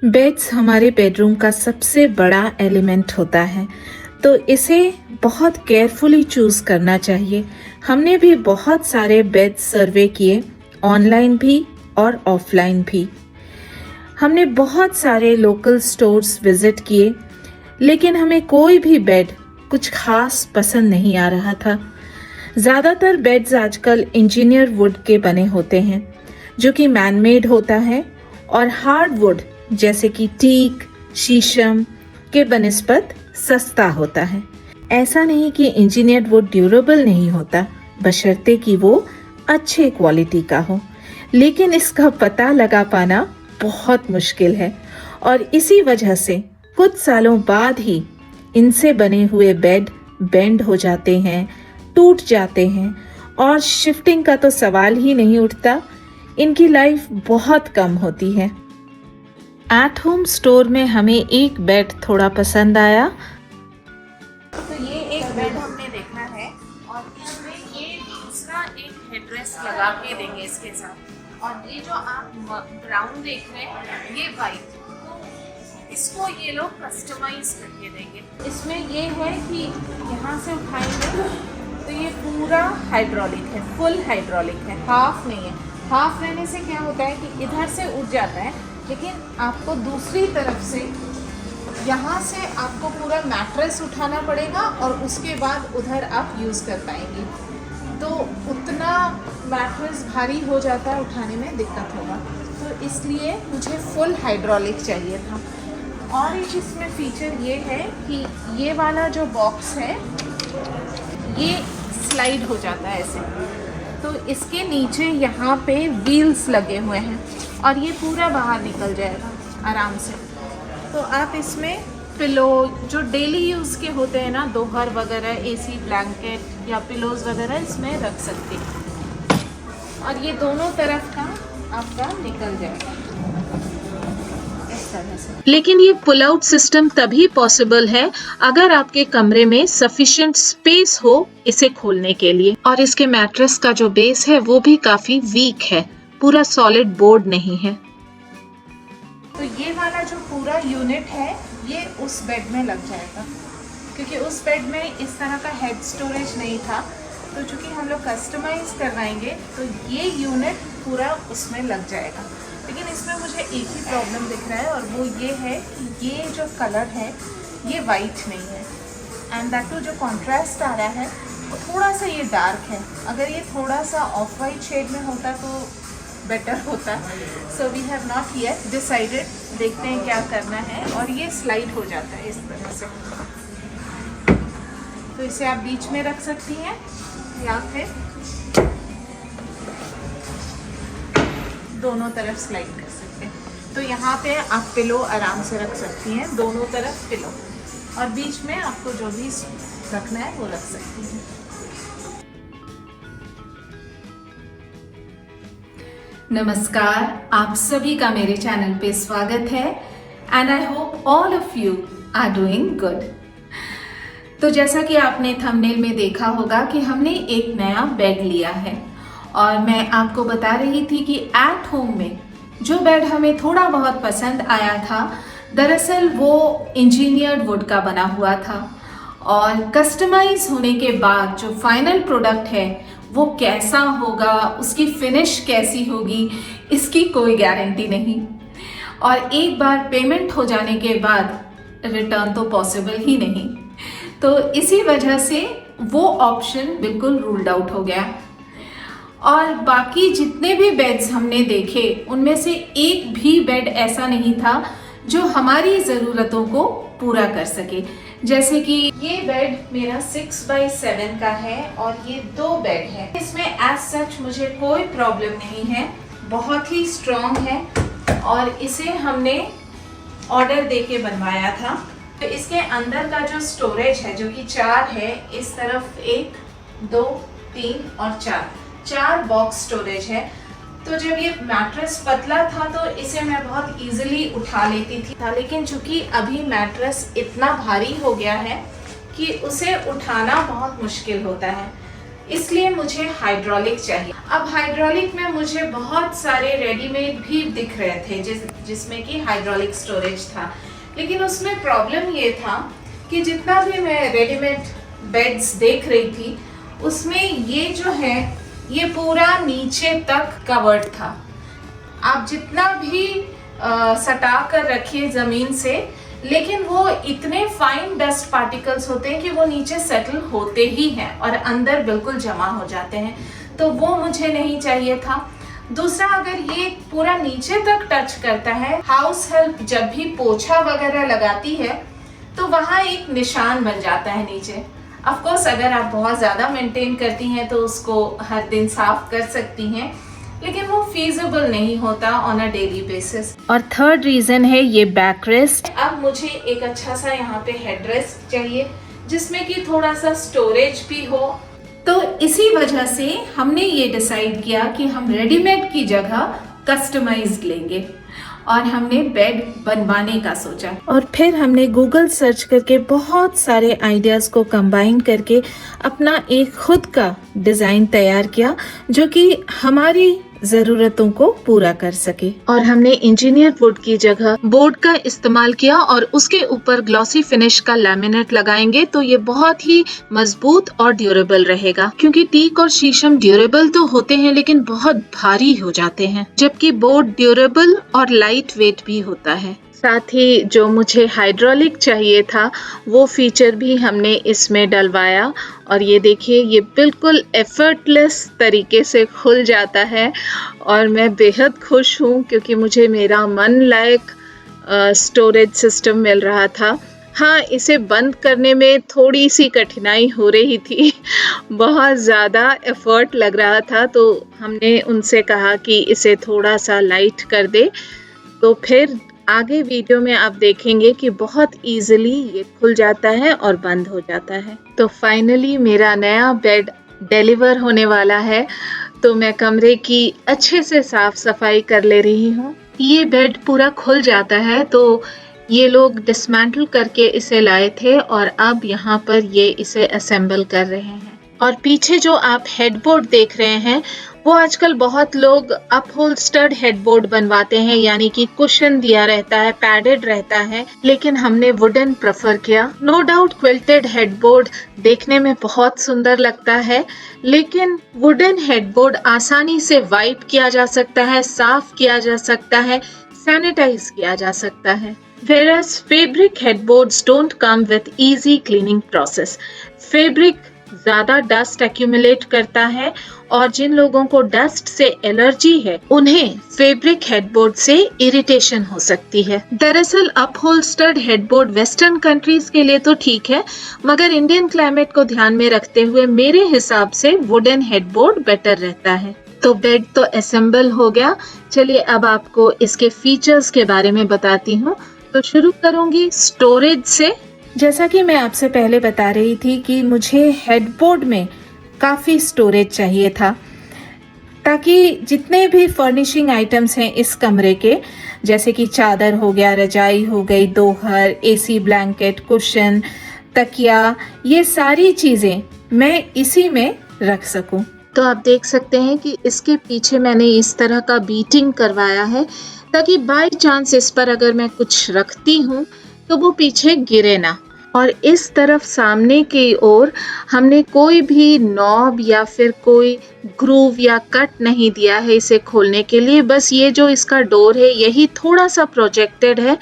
Beds हमारे bedroom का सबसे बड़ा एलिमेंट होता है, तो इसे बहुत केयरफुली चूज़ करना चाहिए। हमने भी बहुत सारे बेड सर्वे किए, ऑनलाइन भी और ऑफलाइन भी। हमने बहुत सारे लोकल स्टोर्स विजिट किए, लेकिन हमें कोई भी बेड कुछ खास पसंद नहीं आ रहा था। ज़्यादातर बेड्स आजकल इंजीनियर वुड के बने होते हैं, जो कि मैनमेड होता है, और हार्ड वुड जैसे कि टीक, शीशम के बनिस्बत सस्ता होता है। ऐसा नहीं कि इंजीनियर्ड वुड ड्यूरेबल नहीं होता, बशर्ते कि वो अच्छे क्वालिटी का हो, लेकिन इसका पता लगा पाना बहुत मुश्किल है और इसी वजह से कुछ सालों बाद ही इनसे बने हुए बेड बेंड हो जाते हैं, टूट जाते हैं और शिफ्टिंग का तो सवाल ही नहीं उठता। इनकी लाइफ बहुत कम होती है। एट होम स्टोर में हमें एक बेड थोड़ा पसंद आया, तो ये एक बेड हमने देखा है और इसमें ये दूसरा एक हेडरेस्ट लगा के देंगे इसके साथ, और ये जो आप ब्राउन देख रहे हैं ये वाइट, तो इसको ये लोग कस्टमाइज करके देंगे। इसमें ये है कि यहाँ से उठाएंगे तो ये पूरा हाइड्रोलिक है, फुल हाइड्रोलिक है, हाफ नहीं है। हाफ रहने से क्या होता है कि इधर से उठ जाता है, लेकिन आपको दूसरी तरफ से यहाँ से आपको पूरा मैट्रेस उठाना पड़ेगा और उसके बाद उधर आप यूज़ कर पाएंगे, तो उतना मैट्रेस भारी हो जाता है, उठाने में दिक्कत होगा, तो इसलिए मुझे फुल हाइड्रोलिक चाहिए था। और एक इसमें फीचर ये है कि ये वाला जो बॉक्स है ये स्लाइड हो जाता है ऐसे, तो इसके नीचे यहाँ पे व्हील्स लगे हुए हैं और ये पूरा बाहर निकल जाएगा आराम से। तो आप इसमें पिलो जो डेली यूज़ के होते हैं ना, दोहर वगैरह, एसी ब्लैंकेट या पिलोज वगैरह इसमें रख सकते हैं, और ये दोनों तरफ का आपका निकल जाएगा इस तरह से। लेकिन ये पुल आउट सिस्टम तभी पॉसिबल है अगर आपके कमरे में सफिशिएंट स्पेस हो इसे खोलने के लिए, और इसके मैट्रेस का जो बेस है वो भी काफी वीक है, पूरा सॉलिड बोर्ड नहीं है। तो ये वाला जो पूरा यूनिट है ये उस बेड में लग जाएगा, क्योंकि उस बेड में इस तरह का हेड स्टोरेज नहीं था, तो चूँकि हम लोग कस्टमाइज करवाएंगे तो ये यूनिट पूरा उसमें लग जाएगा। लेकिन इसमें मुझे एक ही प्रॉब्लम दिख रहा है, और वो ये है कि ये जो कलर है ये वाइट नहीं है, एंड दैट टू जो कॉन्ट्रास्ट आ रहा है वो थोड़ा सा ये डार्क है। अगर ये थोड़ा सा ऑफ वाइट शेड में होता तो बेटर होता। So we have not yet decided, देखते हैं क्या करना है। और ये स्लाइड हो जाता है इस तरह से, तो इसे आप बीच में रख सकती हैं या फिर दोनों तरफ स्लाइड कर सकते हैं। तो यहाँ पे आप पिलो आराम से रख सकती हैं, दोनों तरफ पिलो, और बीच में आपको जो भी रखना है वो रख सकती हैं। नमस्कार, आप सभी का मेरे चैनल पे स्वागत है, and I hope all of you are doing good. तो जैसा कि आपने थंबनेल में देखा होगा कि हमने एक नया बेड लिया है, और मैं आपको बता रही थी कि एट होम में जो बेड हमें थोड़ा बहुत पसंद आया था, दरअसल वो इंजीनियर्ड वुड का बना हुआ था, और कस्टमाइज होने के बाद जो फाइनल प्रोडक्ट है वो कैसा होगा, उसकी फिनिश कैसी होगी, इसकी कोई गारंटी नहीं, और एक बार पेमेंट हो जाने के बाद रिटर्न तो पॉसिबल ही नहीं। तो इसी वजह से वो ऑप्शन बिल्कुल रूल्ड आउट हो गया, और बाकी जितने भी बेड्स हमने देखे उनमें से एक भी बेड ऐसा नहीं था जो हमारी ज़रूरतों को पूरा कर सके। जैसे कि ये बेड मेरा 6x7 का है और ये 2 बेड है, इसमें एज सच मुझे कोई प्रॉब्लम नहीं है, बहुत ही स्ट्रॉन्ग है, और इसे हमने ऑर्डर देके बनवाया था। तो इसके अंदर का जो स्टोरेज है जो कि 4 है, इस तरफ 1 2 3 और 4 बॉक्स स्टोरेज है। तो जब ये मैट्रेस पतला था तो इसे मैं बहुत इजीली उठा लेती थी, लेकिन चूंकि अभी मैट्रेस इतना भारी हो गया है कि उसे उठाना बहुत मुश्किल होता है। इसलिए मुझे हाइड्रोलिक चाहिए। अब हाइड्रोलिक में मुझे बहुत सारे रेडीमेड भी दिख रहे थे जिसमें कि हाइड्रोलिक स्टोरेज था, लेकिन उसमें प्रॉब्लम ये था कि जितना भी मैं रेडीमेड बेड्स देख रही थी उसमें ये जो है ये पूरा नीचे तक कवर्ड था। आप जितना भी सटा कर रखिए ज़मीन से, लेकिन वो इतने फाइन डस्ट पार्टिकल्स होते हैं कि वो नीचे सेटल होते ही हैं और अंदर बिल्कुल जमा हो जाते हैं, तो वो मुझे नहीं चाहिए था। दूसरा, अगर ये पूरा नीचे तक टच करता है, हाउस हेल्प जब भी पोछा वगैरह लगाती है तो वहाँ एक निशान बन जाता है नीचे। ऑफ कोर्स अगर आप बहुत ज़्यादा मेंटेन करती हैं तो उसको हर दिन साफ कर सकती हैं, लेकिन वो फीजिबल नहीं होता ऑन अ डेली बेसिस। और थर्ड रीज़न है ये बैक रेस्ट। अब मुझे एक अच्छा सा यहाँ पे हेड रेस्ट चाहिए जिसमें कि थोड़ा सा स्टोरेज भी हो। तो इसी वजह से हमने ये डिसाइड किया कि हम रेडीमेड की जगह कस्टमाइज्ड लेंगे और हमने बेड बनवाने का सोचा। और फिर हमने गूगल सर्च करके बहुत सारे आइडियाज़ को कंबाइन करके अपना एक खुद का डिज़ाइन तैयार किया जो कि हमारी ज़रूरतों को पूरा कर सके। और हमने इंजीनियर वुड की जगह बोर्ड का इस्तेमाल किया और उसके ऊपर ग्लॉसी फिनिश का लैमिनेट लगाएंगे तो ये बहुत ही मजबूत और ड्यूरेबल रहेगा, क्योंकि टीक और शीशम ड्यूरेबल तो होते हैं लेकिन बहुत भारी हो जाते हैं, जबकि बोर्ड ड्यूरेबल और लाइट वेट भी होता है। साथ ही जो मुझे हाइड्रोलिक चाहिए था वो फीचर भी हमने इसमें डलवाया और ये देखिए ये बिल्कुल एफर्टलेस तरीके से खुल जाता है और मैं बेहद खुश हूँ क्योंकि मुझे मेरा मन लायक स्टोरेज सिस्टम मिल रहा था। हाँ, इसे बंद करने में थोड़ी सी कठिनाई हो रही थी बहुत ज़्यादा एफर्ट लग रहा था, तो हमने उनसे कहा कि इसे थोड़ा सा लाइट कर दे। तो फिर आगे वीडियो में आप देखेंगे कि बहुत इजीली ये खुल जाता है और बंद हो जाता है। तो फाइनली मेरा नया बेड डिलीवर होने वाला है, तो मैं कमरे की अच्छे से साफ सफाई कर ले रही हूँ। ये बेड पूरा खुल जाता है, तो ये लोग डिसमेंटल करके इसे लाए थे और अब यहाँ पर ये इसे असेंबल कर रहे हैं। और पीछे जो आप हेडबोर्ड देख रहे हैं वो आजकल बहुत लोग अपहोल्स्टर्ड हेडबोर्ड बनवाते हैं, यानी कि कुशन दिया रहता है, पैडेड रहता है, लेकिन हमने वुडन प्रेफर किया। नो डाउट क्विल्टेड हेडबोर्ड देखने में बहुत सुंदर लगता है, लेकिन वुडन हेडबोर्ड आसानी से वाइप किया जा सकता है, साफ किया जा सकता है, सैनिटाइज किया जा सकता है। Whereas fabric headboards don't come with easy cleaning process. Fabric ज़्यादा डस्ट एक्यूमुलेट करता है और जिन लोगों को डस्ट से एलर्जी है उन्हें फैब्रिक हेडबोर्ड से इरिटेशन हो सकती है। दरअसल अपहोल्स्टर्ड हेडबोर्ड वेस्टर्न कंट्रीज के लिए तो ठीक है, मगर इंडियन क्लाइमेट को ध्यान में रखते हुए मेरे हिसाब से वुडन हेडबोर्ड बेटर रहता है। तो बेड तो असेंबल हो गया, चलिए अब आपको इसके फीचर्स के बारे में बताती हूँ। तो शुरू करूंगी स्टोरेज से। जैसा कि मैं आपसे पहले बता रही थी कि मुझे हेडबोर्ड में काफ़ी स्टोरेज चाहिए था, ताकि जितने भी फर्निशिंग आइटम्स हैं इस कमरे के, जैसे कि चादर हो गया, रजाई हो गई, दोहर, एसी ब्लैंकेट, कुशन, तकिया, ये सारी चीज़ें मैं इसी में रख सकूं। तो आप देख सकते हैं कि इसके पीछे मैंने इस तरह का बीटिंग करवाया है ताकि बाय चांस इस पर अगर मैं कुछ रखती हूँ तो वो पीछे गिरे ना। और इस तरफ सामने की ओर हमने कोई भी नॉब या फिर कोई ग्रूव या कट नहीं दिया है इसे खोलने के लिए, बस ये जो इसका डोर है यही थोड़ा सा प्रोजेक्टेड है,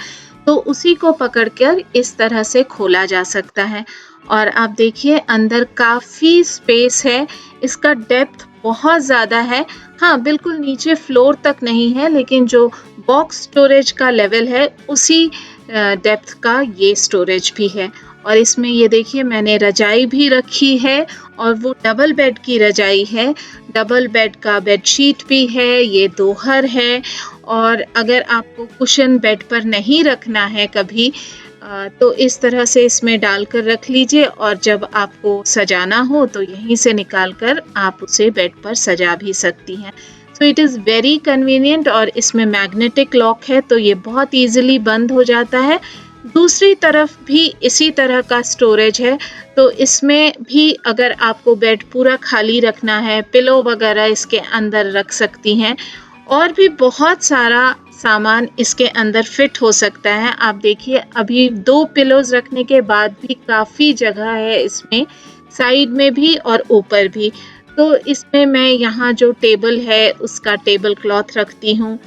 तो उसी को पकड़कर इस तरह से खोला जा सकता है। और आप देखिए अंदर काफ़ी स्पेस है, इसका डेप्थ बहुत ज़्यादा है। हाँ, बिल्कुल नीचे फ्लोर तक नहीं है, लेकिन जो बॉक्स स्टोरेज का लेवल है उसी डेप्थ का ये स्टोरेज भी है। और इसमें ये देखिए मैंने रजाई भी रखी है और वो डबल बेड की रजाई है, डबल बेड का बेडशीट भी है, ये दोहर है। और अगर आपको कुशन बेड पर नहीं रखना है कभी, तो इस तरह से इसमें डालकर रख लीजिए और जब आपको सजाना हो तो यहीं से निकालकर आप उसे बेड पर सजा भी सकती हैं। So it is very convenient और इसमें मैग्नेटिक लॉक है तो ये बहुत इजीली बंद हो जाता है। दूसरी तरफ भी इसी तरह का स्टोरेज है, तो इसमें भी अगर आपको बेड पूरा खाली रखना है, पिलो वगैरह इसके अंदर रख सकती हैं और भी बहुत सारा सामान इसके अंदर फिट हो सकता है। आप देखिए अभी 2 पिलोज रखने के बाद भी काफ़ी जगह है इसमें, साइड में भी और ऊपर भी। तो इसमें मैं यहाँ जो टेबल है उसका टेबल क्लॉथ रखती हूँ,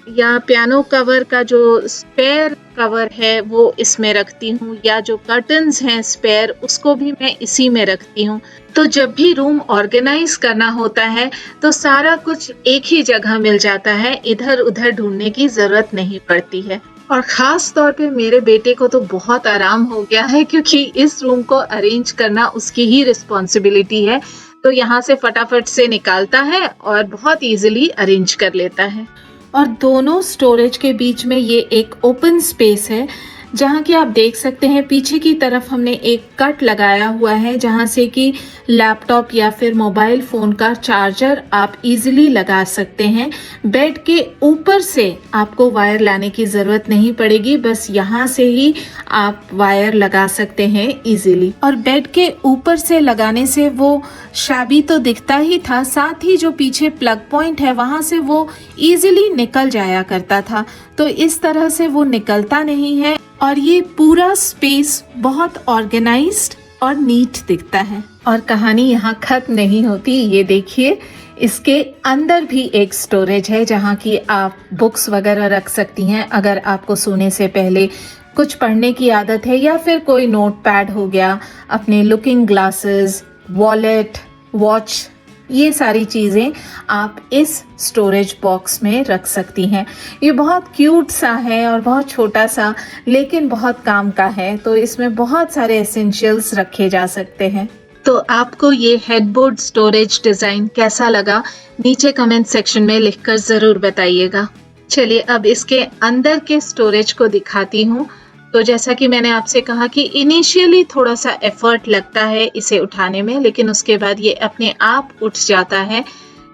या पियानो कवर का जो स्पेयर कवर है वो इसमें रखती हूँ, या जो कर्टन्स हैं स्पेयर उसको भी मैं इसी में रखती हूँ। तो जब भी रूम ऑर्गेनाइज करना होता है तो सारा कुछ एक ही जगह मिल जाता है, इधर उधर ढूंढने की जरूरत नहीं पड़ती है। और ख़ास तौर पे मेरे बेटे को तो बहुत आराम हो गया है, क्योंकि इस रूम को अरेंज करना उसकी ही रिस्पॉन्सिबिलिटी है। तो यहाँ से फटाफट से निकालता है और बहुत इजीली अरेंज कर लेता है। और दोनों स्टोरेज के बीच में ये एक ओपन स्पेस है, जहाँ की आप देख सकते हैं पीछे की तरफ हमने एक कट लगाया हुआ है, जहाँ से कि लैपटॉप या फिर मोबाइल फ़ोन का चार्जर आप इजीली लगा सकते हैं। बेड के ऊपर से आपको वायर लाने की ज़रूरत नहीं पड़ेगी, बस यहाँ से ही आप वायर लगा सकते हैं इजीली। और बेड के ऊपर से लगाने से वो शाबी तो दिखता ही था, साथ ही जो पीछे प्लग पॉइंट है वहाँ से वो इजीली निकल जाया करता था, तो इस तरह से वो निकलता नहीं है और ये पूरा स्पेस बहुत ऑर्गेनाइज्ड और नीट दिखता है। और कहानी यहाँ खत्म नहीं होती, ये देखिए इसके अंदर भी एक स्टोरेज है जहाँ की आप बुक्स वगैरह रख सकती हैं। अगर आपको सोने से पहले कुछ पढ़ने की आदत है, या फिर कोई नोट पैड हो गया, अपने लुकिंग ग्लासेस, वॉलेट, वॉच, ये सारी चीज़ें आप इस स्टोरेज बॉक्स में रख सकती हैं। ये बहुत क्यूट सा है और बहुत छोटा सा, लेकिन बहुत काम का है, तो इसमें बहुत सारे एसेंशियल्स रखे जा सकते हैं। तो आपको ये हेडबोर्ड स्टोरेज डिज़ाइन कैसा लगा, नीचे कमेंट सेक्शन में लिखकर ज़रूर बताइएगा। चलिए अब इसके अंदर के स्टोरेज को दिखाती हूँ। तो जैसा कि मैंने आपसे कहा कि इनिशियली थोड़ा सा एफर्ट लगता है इसे उठाने में, लेकिन उसके बाद ये अपने आप उठ जाता है।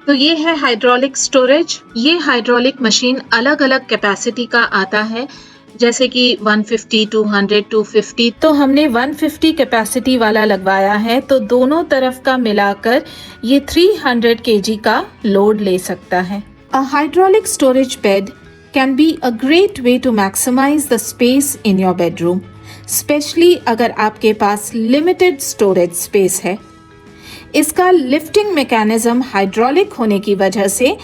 तो ये है हाइड्रोलिक स्टोरेज। ये हाइड्रोलिक मशीन अलग अलग कैपेसिटी का आता है, जैसे कि 150, 200, 250। तो हमने 150 कैपेसिटी वाला लगवाया है, तो दोनों तरफ का मिलाकर ये 300 kg का लोड ले सकता है। Uh hydraulic storage bed can be a great way to maximize the space in your bedroom, especially अगर आपके पास limited storage space है। इसका लिफ्टिंग मैकेनिज्म हाइड्रोलिक होने की वजह से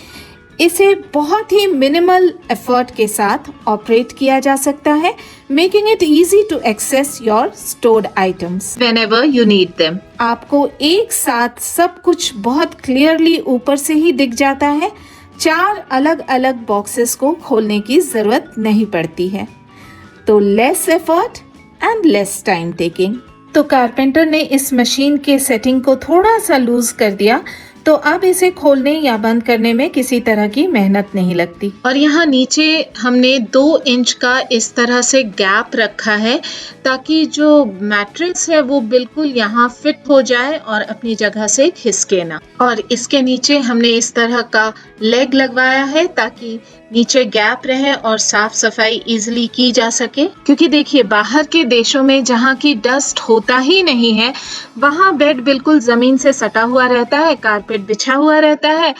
इसे बहुत ही मिनिमल एफर्ट के साथ ऑपरेट किया जा सकता है, making it easy to access your stored items whenever you need them. आपको एक साथ सब कुछ बहुत क्लियरली ऊपर से ही दिख जाता है, 4 अलग अलग बॉक्सेस को खोलने की जरूरत नहीं पड़ती है। तो less effort and less time taking. तो कारपेंटर ने इस मशीन के सेटिंग को थोड़ा सा लूज कर दिया, तो अब इसे खोलने या बंद करने में किसी तरह की मेहनत नहीं लगती। और यहाँ नीचे हमने 2 इंच का इस तरह से गैप रखा है, ताकि जो मैट्रेस है वो बिल्कुल यहाँ फिट हो जाए और अपनी जगह से खिसके ना। और इसके नीचे हमने इस तरह का लेग लगवाया है, ताकि नीचे गैप रहे और साफ सफाई इजीली की जा सके। क्योंकि देखिए बाहर के देशों में जहाँ की डस्ट होता ही नहीं है, वहाँ बेड बिल्कुल जमीन से सटा हुआ रहता है, कारपेट बिछा हुआ रहता है,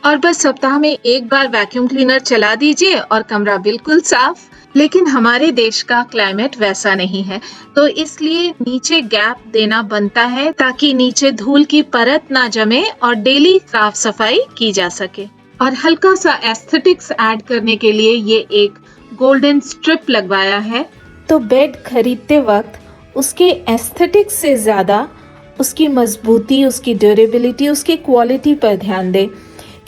और बस सप्ताह में एक बार वैक्यूम क्लीनर चला दीजिए और कमरा बिल्कुल साफ। लेकिन हमारे देश का क्लाइमेट वैसा नहीं है, तो इसलिए नीचे गैप देना बनता है, ताकि नीचे धूल की परत ना जमे और डेली साफ सफाई की जा सके। और हल्का सा एस्थेटिक्स ऐड करने के लिए ये एक गोल्डन स्ट्रिप लगवाया है। तो बेड खरीदते वक्त उसके एस्थेटिक्स से ज़्यादा उसकी मजबूती, उसकी ड्यूरेबिलिटी, उसकी क्वालिटी पर ध्यान दें,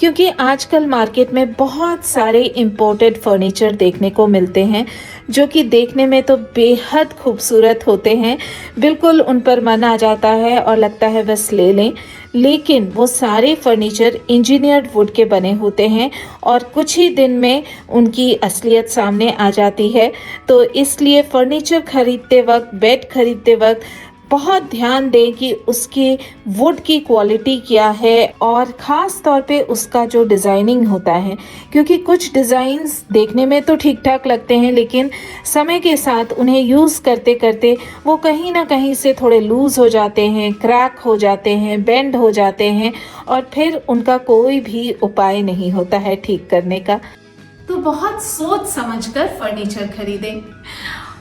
क्योंकि आजकल मार्केट में बहुत सारे इम्पोर्टेड फर्नीचर देखने को मिलते हैं, जो कि देखने में तो बेहद खूबसूरत होते हैं, बिल्कुल उन पर मन आ जाता है और लगता है बस ले लें। लेकिन वो सारे फर्नीचर इंजीनियर्ड वुड के बने होते हैं और कुछ ही दिन में उनकी असलियत सामने आ जाती है। तो इसलिए फर्नीचर खरीदते वक्त, बेड खरीदते वक्त बहुत ध्यान दें कि उसकी वुड की क्वालिटी क्या है और ख़ास तौर पे उसका जो डिज़ाइनिंग होता है, क्योंकि कुछ डिज़ाइंस देखने में तो ठीक ठाक लगते हैं लेकिन समय के साथ उन्हें यूज़ करते करते वो कहीं ना कहीं से थोड़े लूज़ हो जाते हैं, क्रैक हो जाते हैं, बेंड हो जाते हैं और फिर उनका कोई भी उपाय नहीं होता है ठीक करने का। तो बहुत सोच समझकर फर्नीचर खरीदें।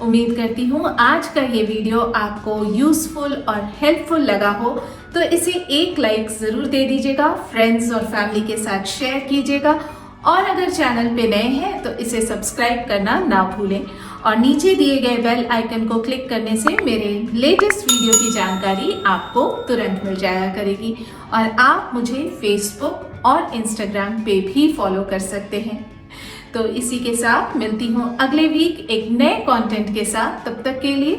उम्मीद करती हूँ आज का ये वीडियो आपको यूजफुल और हेल्पफुल लगा हो, तो इसे एक लाइक ज़रूर दे दीजिएगा, फ्रेंड्स और फैमिली के साथ शेयर कीजिएगा और अगर चैनल पे नए हैं तो इसे सब्सक्राइब करना ना भूलें और नीचे दिए गए बेल आइकन को क्लिक करने से मेरे लेटेस्ट वीडियो की जानकारी आपको तुरंत मिल जाया करेगी। और आप मुझे फेसबुक और इंस्टाग्राम पे भी फॉलो कर सकते हैं। तो इसी के साथ मिलती हूँ अगले वीक एक नए कंटेंट के साथ। तब तक के लिए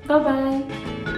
बाय बाय।